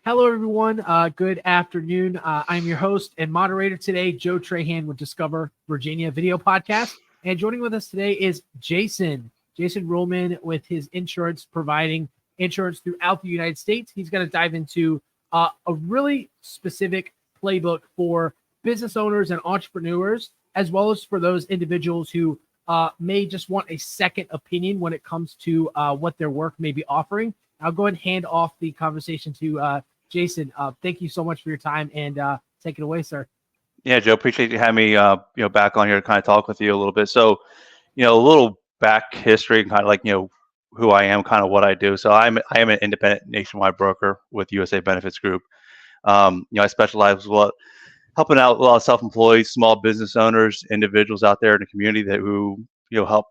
Hello, everyone. Good afternoon. I'm your host and moderator today, Joe Trahan with Discover Virginia Video Podcast. And joining with us today is Jason Ruhlman with his insurance, providing insurance throughout the United States. He's going to dive into a really specific playbook for business owners and entrepreneurs, as well as for those individuals who may just want a second opinion when it comes to what their work may be offering. I'll go ahead and hand off the conversation to Jason. Thank you so much for your time, and take it away, sir. Yeah, Joe, appreciate you having me, back on here to kind of talk with you a little bit. So, a little back history, kind of like, who I am, kind of what I do. So I am an independent nationwide broker with USA Benefits Group. I specialize with helping out a lot of self-employed, small business owners, individuals out there in the community who help,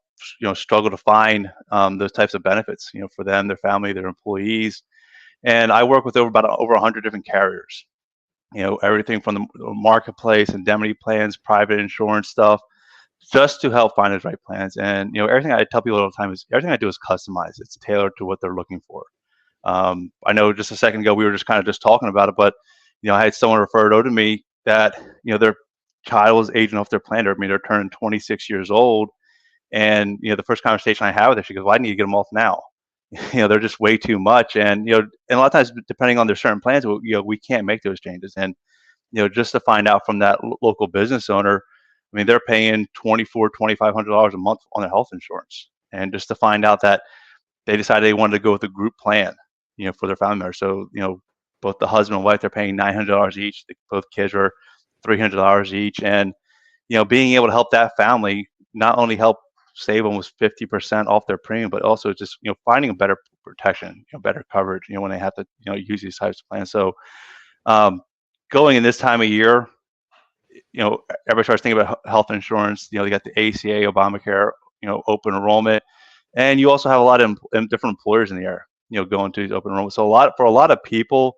struggle to find those types of benefits, for them, their family, their employees. And I work with over 100 different carriers. Everything from the marketplace, indemnity plans, private insurance stuff, just to help find those right plans. And everything I tell people all the time is everything I do is customized. It's tailored to what they're looking for. I know just a second ago we were just talking about it, but I had someone referred over to me that their child was aging off their plan. I mean, they're turning 26 years old, and the first conversation I had with her, she goes, "Well, I need to get them off now." They're just way too much. And and a lot of times, depending on their certain plans, we can't make those changes. And just to find out from that local business owner, I mean, they're paying $2,400-$2,500 a month on their health insurance. And just to find out that they decided they wanted to go with a group plan, for their family members. So both the husband and wife, they're paying $900 each. Both kids are $300 each. And being able to help that family not only help save almost 50% off their premium, but also just finding a better protection, better coverage, when they have to use these types of plans. So going in this time of year, everybody starts thinking about health insurance. They got the ACA, Obamacare, open enrollment, and you also have a lot of different employers in the area, going to open enrollment. So for a lot of people,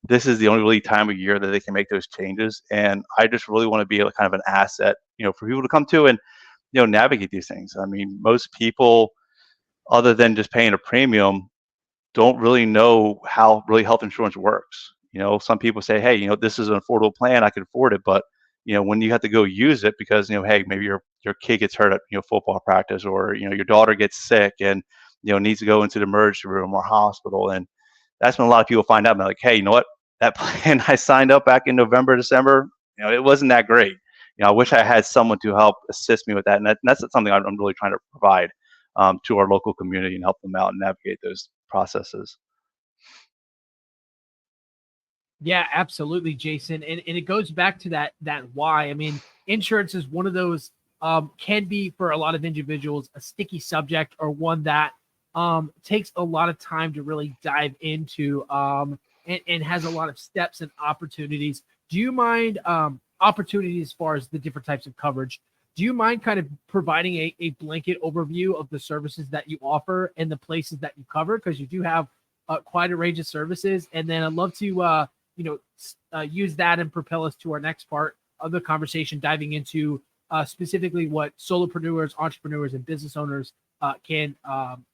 this is the only really time of year that they can make those changes. And I just really want to be kind of an asset, for people to come to and navigate these things. I mean, most people, other than just paying a premium, don't really know how really health insurance works. Some people say, "Hey, this is an affordable plan, I can afford it." But when you have to go use it because hey, maybe your kid gets hurt at football practice, or your daughter gets sick and needs to go into the emergency room or hospital, and that's when a lot of people find out, and they're like, "Hey, you know what? That plan I signed up back in November, December, it wasn't that great. I wish I had someone to help assist me with that." And that's something I'm really trying to provide to our local community and help them out and navigate those processes. Yeah, absolutely, Jason. And it goes back to that why. I mean, insurance is one of those can be for a lot of individuals a sticky subject, or one that takes a lot of time to really dive into, and has a lot of steps and opportunities. Do you mind opportunities as far as the different types of coverage? Do you mind kind of providing a blanket overview of the services that you offer and the places that you cover? Because you do have quite a range of services. And then I'd love to use that and propel us to our next part of the conversation, diving into specifically what solopreneurs, entrepreneurs, and business owners can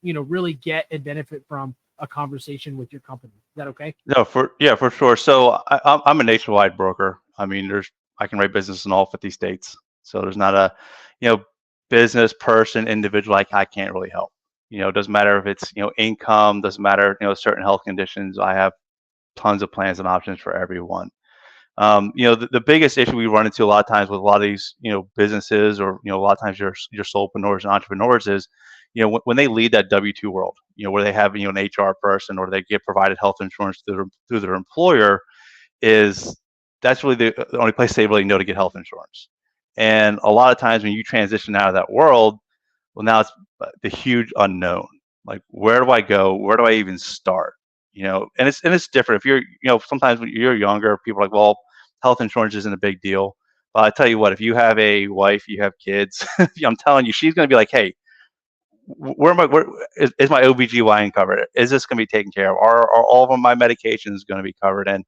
really get and benefit from a conversation with your company. Is that okay? No, for sure. So I'm a nationwide broker. I mean, I can write business in all 50 states. So there's not a business person, individual I can't really help. It doesn't matter if it's income, doesn't matter certain health conditions. I have tons of plans and options for everyone. The biggest issue we run into a lot of times with a lot of these businesses, or a lot of times your solopreneurs and entrepreneurs, is when they lead that W-2 world, where they have an HR person, or they get provided health insurance through their employer, that's really the only place they really know to get health insurance. And a lot of times when you transition out of that world, well, now it's the huge unknown. Like, where do I go? Where do I even start? And it's different. If you're, sometimes when you're younger, people are like, well, health insurance isn't a big deal. But I tell you what, if you have a wife, you have kids, I'm telling you, she's going to be like, "Hey, where is my OBGYN covered? Is this going to be taken care of? Are all of my medications going to be covered?" And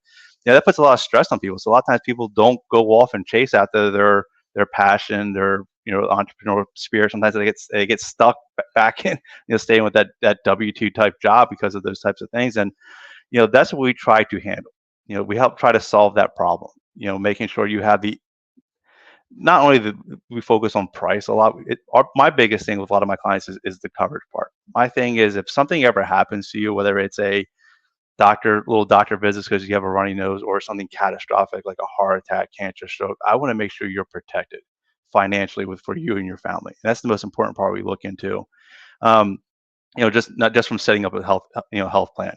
that puts a lot of stress on people. So a lot of times people don't go off and chase after their passion, their entrepreneurial spirit. Sometimes they get stuck back in staying with that W-2 type job because of those types of things. And that's what we try to handle. we help try to solve that problem. Making sure you have not only we focus on price a lot. My biggest thing with a lot of my clients is the coverage part. My thing is, if something ever happens to you, whether it's a little doctor visits because you have a runny nose, or something catastrophic like a heart attack, cancer, stroke, I want to make sure you're protected financially for you and your family. And that's the most important part we look into. Um, just not just from setting up a health plan.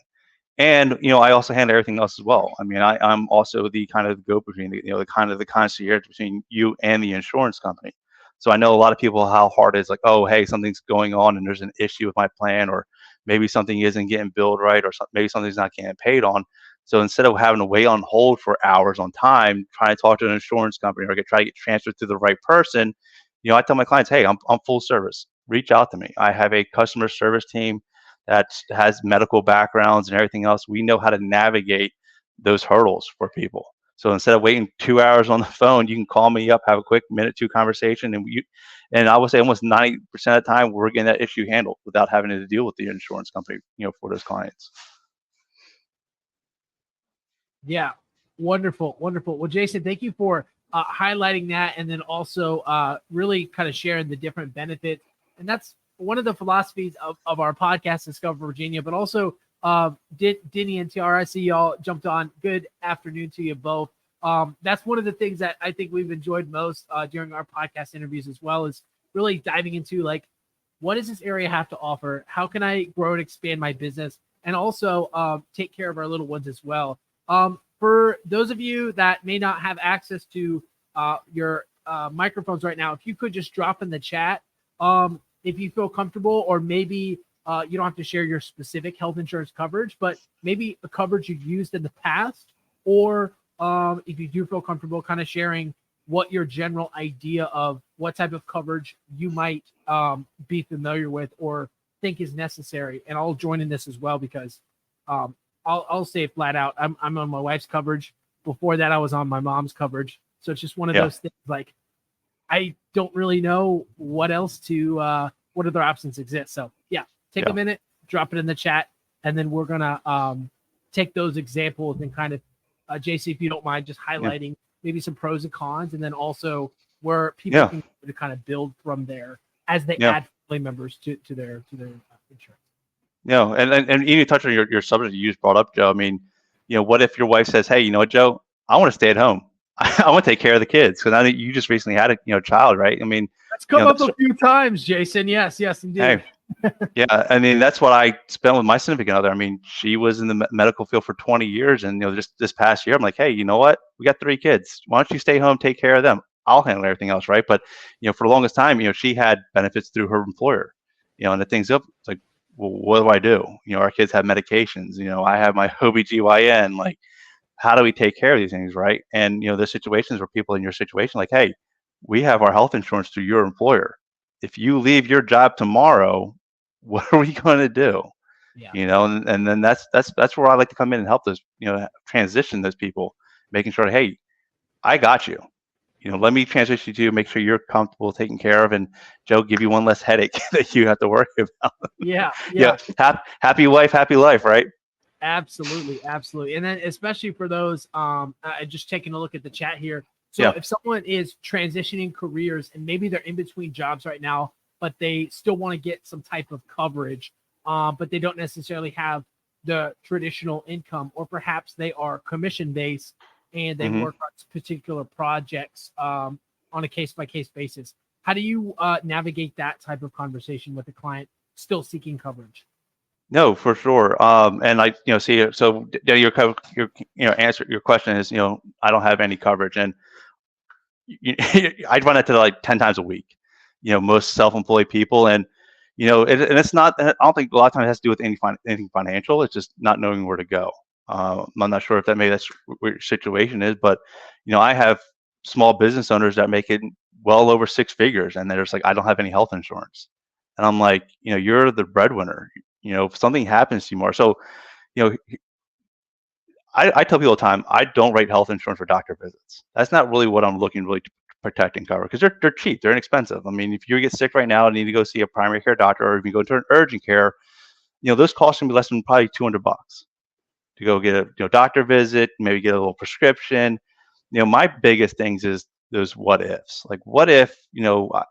And I also handle everything else as well. I mean, I'm also the kind of go between the kind of the concierge between you and the insurance company. So I know a lot of people how hard it is, like, oh, hey, something's going on and there's an issue with my plan, or maybe something isn't getting billed right, or maybe something's not getting paid on. So instead of having to wait on hold for hours on time trying to talk to an insurance company or try to get transferred to the right person, I tell my clients, hey, I'm full service. Reach out to me. I have a customer service team that has medical backgrounds and everything else. We know how to navigate those hurdles for people. So instead of waiting 2 hours on the phone, you can call me up, have a quick minute, two conversation, and I would say almost 90% of the time we're getting that issue handled without having to deal with the insurance company, for those clients. Yeah, wonderful, wonderful. Well, Jason, thank you for highlighting that, and then also really kind of sharing the different benefits. And that's one of the philosophies of our podcast, Discover Virginia, but also Denny and TR, I see y'all jumped on. Good afternoon to you both. That's one of the things that I think we've enjoyed most during our podcast interviews, as well as really diving into, like, what does this area have to offer? How can I grow and expand my business? And also take care of our little ones as well. For those of you that may not have access to your microphones right now, if you could just drop in the chat if you feel comfortable, or maybe you don't have to share your specific health insurance coverage, but maybe a coverage you've used in the past, or if you do feel comfortable kind of sharing what your general idea of what type of coverage you might be familiar with or think is necessary. And I'll join in this as well, because I'll say it flat out. I'm on my wife's coverage. Before that, I was on my mom's coverage. So it's just one of those things, like, I don't really know what else what other options exist. So take a minute, drop it in the chat, and then we're going to take those examples and kind of, JC, if you don't mind, just highlighting maybe some pros and cons, and then also where people can to kind of build from there as they add family members to their insurance. And you touch on your subject you just brought up, Joe. I mean, what if your wife says, hey, you know what, Joe, I want to stay at home. I want to take care of the kids, because I think you just recently had a child, right? I mean, that's come up a few times, Jason. Yes, indeed. Hey, yeah, I mean, that's what I spent with my significant other. I mean, she was in the medical field for 20 years, and just this past year, I'm like, hey, you know what? We got 3 kids. Why don't you stay home, take care of them? I'll handle everything else, right? But for the longest time, she had benefits through her employer, and the things up. It's like, well, what do? Our kids have medications. I have my OBGYN. Like, how do we take care of these things, right? And there's situations where people in your situation, like, hey, we have our health insurance through your employer. If you leave your job tomorrow, what are we going to do? And then that's where I like to come in and help those, transition those people, making sure, hey, I got you. Let me transition to you, make sure you're comfortable, taken care of, and Joe, give you one less headache that you have to worry about. Yeah. Happy wife, happy life, right? Absolutely. And then especially for those, just taking a look at the chat here. So if someone is transitioning careers and maybe they're in between jobs right now, but they still want to get some type of coverage, but they don't necessarily have the traditional income, or perhaps they are commission based and they work on particular projects on a case-by-case basis. How do you navigate that type of conversation with a client still seeking coverage? No, for sure. And I, see, so your answer, your question is, I don't have any coverage, and I'd run it to like 10 times a week, most self-employed people. And, and it's not, I don't think a lot of times it has to do with anything financial. It's just not knowing where to go. I'm not sure if that's what your situation is, but, I have small business owners that make it well over 6 figures, and they're just like, I don't have any health insurance. And I'm like, you're the breadwinner. If something happens to you more. So, I tell people all the time, I don't write health insurance for doctor visits. That's not really what I'm looking really to protect and cover, because they're cheap, they're inexpensive. I mean, if you get sick right now and need to go see a primary care doctor, or if you go to an urgent care, those costs can be less than probably $200 to to go get a doctor visit, maybe get a little prescription. My biggest things is those what ifs. Like, what if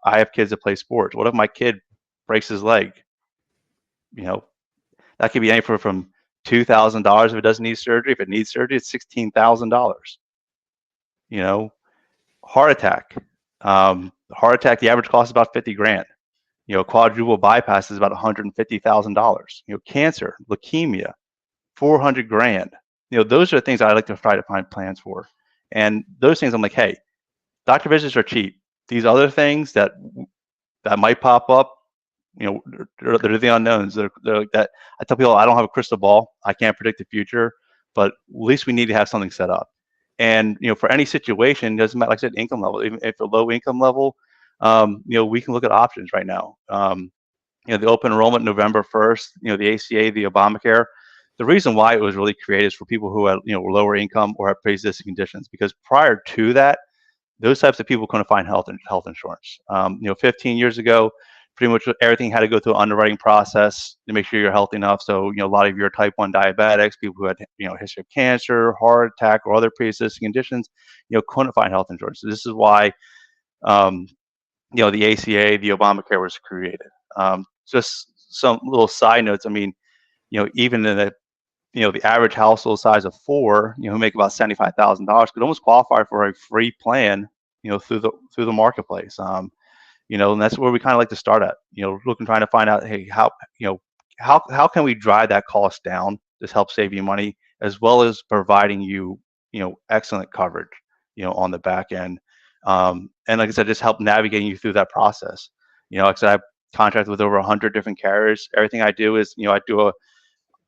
I have kids that play sports? What if my kid breaks his leg? You know, that could be anywhere from $2,000 if it doesn't need surgery. If it needs surgery, it's $16,000. You know, heart attack. Heart attack. The average cost is about 50 grand. Quadruple bypass is about $150,000. Cancer, leukemia, 400 grand. Those are the things I like to try to find plans for. And those things I'm like, hey, doctor visits are cheap. These other things that might pop up, they're the unknowns. They're like that. I tell people I don't have a crystal ball. I can't predict the future, but at least we need to have something set up. And for any situation, doesn't matter. Like I said, income level. Even if a low income level, we can look at options right now. The open enrollment November 1st. The ACA, the Obamacare. The reason why it was really created is for people who had were lower income or have pre-existing conditions. Because prior to that, those types of people couldn't find health insurance. 15 years ago, pretty much everything had to go through an underwriting process to make sure you're healthy enough. So, a lot of your type 1 diabetics, people who had, history of cancer, heart attack, or other pre-existing conditions, couldn't find health insurance. So this is why, the ACA, the Obamacare was created. Just some little side notes. I mean, even in the average household size of 4, who make about $75,000 could almost qualify for a free plan, through the marketplace. And that's where we kind of like to start at, trying to find out, hey, how can we drive that cost down? This helps save you money, as well as providing you, excellent coverage, on the back end. And like I said, just help navigating you through that process. Like I said, I've contracted with over 100 different carriers. Everything I do is, I do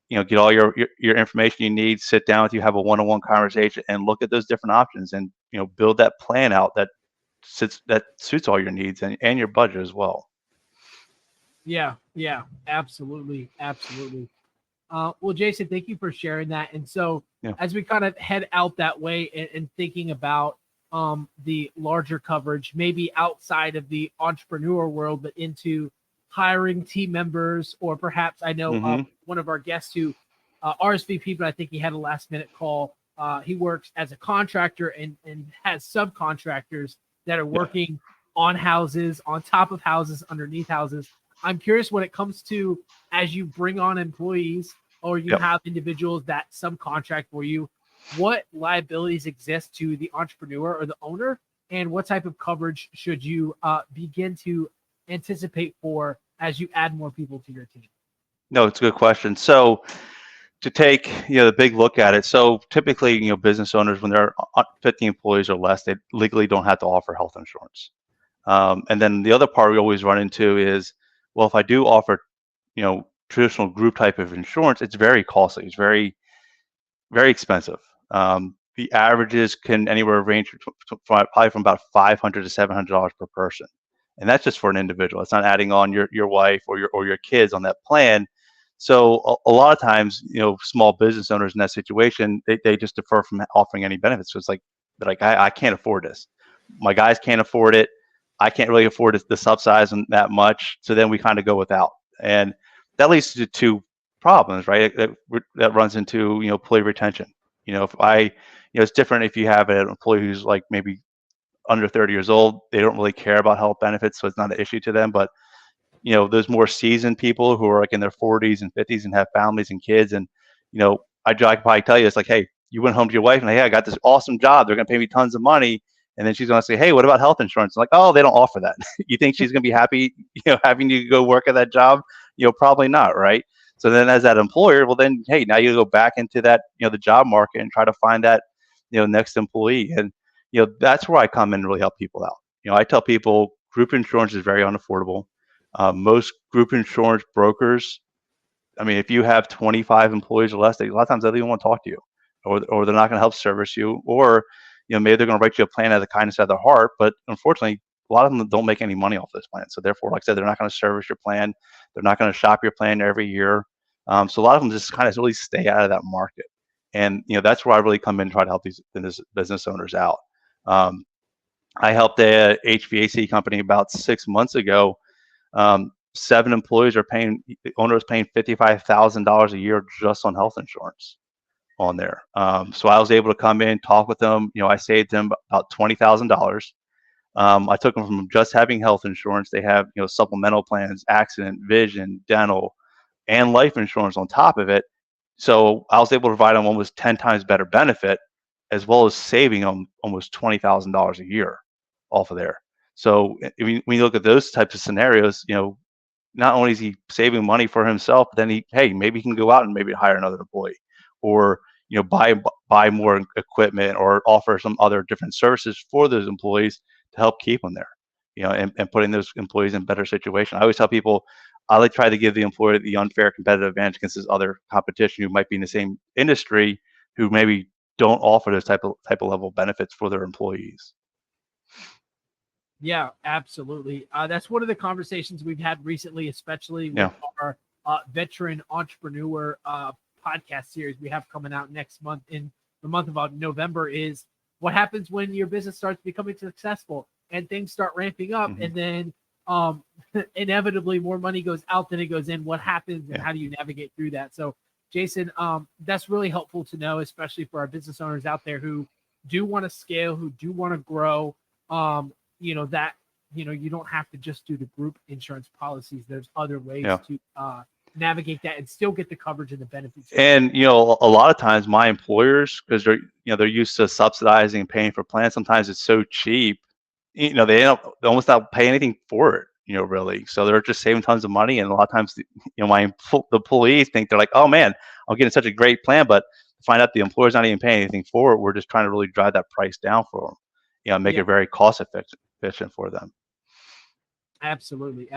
get all your information you need, sit down with you, have a one-on-one conversation, and look at those different options, and build that plan out that suits all your needs and your budget as well. Yeah, absolutely. Well, Jason, thank you for sharing that. And so as we kind of head out that way and thinking about the larger coverage, maybe outside of the entrepreneur world, but into hiring team members, or perhaps I know one of our guests who RSVP, but I think he had a last minute call. He works as a contractor and has subcontractors that are working on houses, on top of houses, underneath houses. I'm curious, when it comes to, as you bring on employees or you have individuals that subcontract for you, what liabilities exist to the entrepreneur or the owner, and what type of coverage should you begin to anticipate for as you add more people to your team? No, it's a good question. So to take the big look at it, so typically business owners, when they're 50 employees or less, they legally don't have to offer health insurance. And then the other part we always run into is, well, if I do offer traditional group type of insurance, it's very costly. It's very, very expensive. The averages can anywhere range probably from about $500 to $700 per person, and that's just for an individual. It's not adding on your wife or your kids on that plan. So a lot of times, small business owners in that situation, they just defer from offering any benefits. So it's like, they're like, I can't afford this. My guys can't afford it. I can't really afford the subsidize that much. So then we kind of go without, and that leads to two problems, right? That runs into employee retention. If it's different if you have an employee who's like maybe under 30 years old. They don't really care about health benefits, so it's not an issue to them. But those more seasoned people who are like in their 40s and 50s and have families and kids, and I can probably tell you, it's like, hey, you went home to your wife and, hey, I got this awesome job. They're going to pay me tons of money. And then she's going to say, hey, what about health insurance? I'm like, oh, they don't offer that. You think she's going to be happy, having you go work at that job? Probably not, right? So then as that employer, well then, hey, now you go back into that, the job market and try to find that, next employee. And, that's where I come in and really help people out. I tell people group insurance is very unaffordable. Most group insurance brokers, I mean, if you have 25 employees or less, a lot of times they don't even want to talk to you, or they're not going to help service you, or maybe they're going to write you a plan out of the kindness of their heart. But unfortunately, a lot of them don't make any money off this plan. So therefore, like I said, they're not going to service your plan. They're not going to shop your plan every year. So a lot of them just kind of really stay out of that market. And that's where I really come in and try to help these business owners out. I helped a HVAC company about 6 months ago. 7 employees are paying, the owner is paying $55,000 a year just on health insurance. on there. So I was able to come in, talk with them. I saved them about $20,000. I took them from just having health insurance. They have, supplemental plans, accident, vision, dental, and life insurance on top of it. So I was able to provide them almost 10 times better benefit, as well as saving them almost $20,000 a year off of there. So when you look at those types of scenarios, not only is he saving money for himself, but then maybe he can go out and maybe hire another employee, or buy more equipment, or offer some other different services for those employees to help keep them there, and putting those employees in better situation. I always tell people, I like try to give the employer the unfair competitive advantage against this other competition who might be in the same industry, who maybe don't offer those type of level benefits for their employees. Yeah, absolutely. That's one of the conversations we've had recently, especially with our veteran entrepreneur podcast series we have coming out next month, in the month of November, is what happens when your business starts becoming successful and things start ramping up, and then inevitably more money goes out than it goes in. What happens, and how do you navigate through that? So, Jason, that's really helpful to know, especially for our business owners out there who do want to scale, who do want to grow. You don't have to just do the group insurance policies. There's other ways to navigate that and still get the coverage and the benefits. And a lot of times my employers, because they're used to subsidizing and paying for plans, sometimes it's so cheap, they don't almost not pay anything for it, really. So they're just saving tons of money. And a lot of times, the employees think, they're like, oh man, I'm getting such a great plan, but find out the employer's not even paying anything for it. We're just trying to really drive that price down for them, make it very cost efficient for them. Absolutely.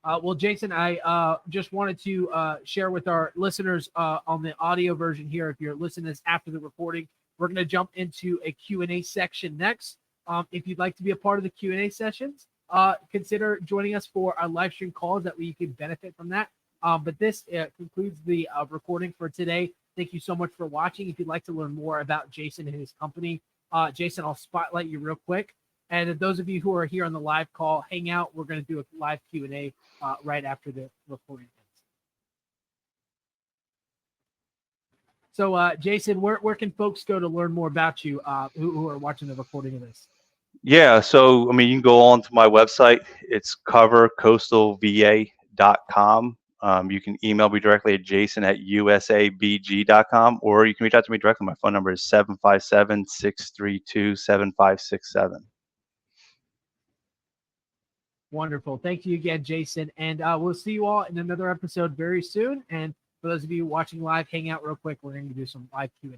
Well, Jason, I just wanted to share with our listeners on the audio version here. If you're listening to this after the recording, we're going to jump into a Q&A section next. If you'd like to be a part of the Q&A sessions, consider joining us for our live stream calls. That way you can benefit from that. But this concludes the recording for today. Thank you so much for watching. If you'd like to learn more about Jason and his company, Jason, I'll spotlight you real quick. And if those of you who are here on the live call, hang out. We're going to do a live Q&A right after the recording ends. So, Jason, where can folks go to learn more about you who are watching the recording of this? Yeah, so, you can go on to my website. It's covercoastalva.com. You can email me directly at jason@usabg.com, or you can reach out to me directly. My phone number is 757-632-7567. Wonderful. Thank you again, Jason. And we'll see you all in another episode very soon. And for those of you watching live, hang out real quick. We're going to do some live Q&A.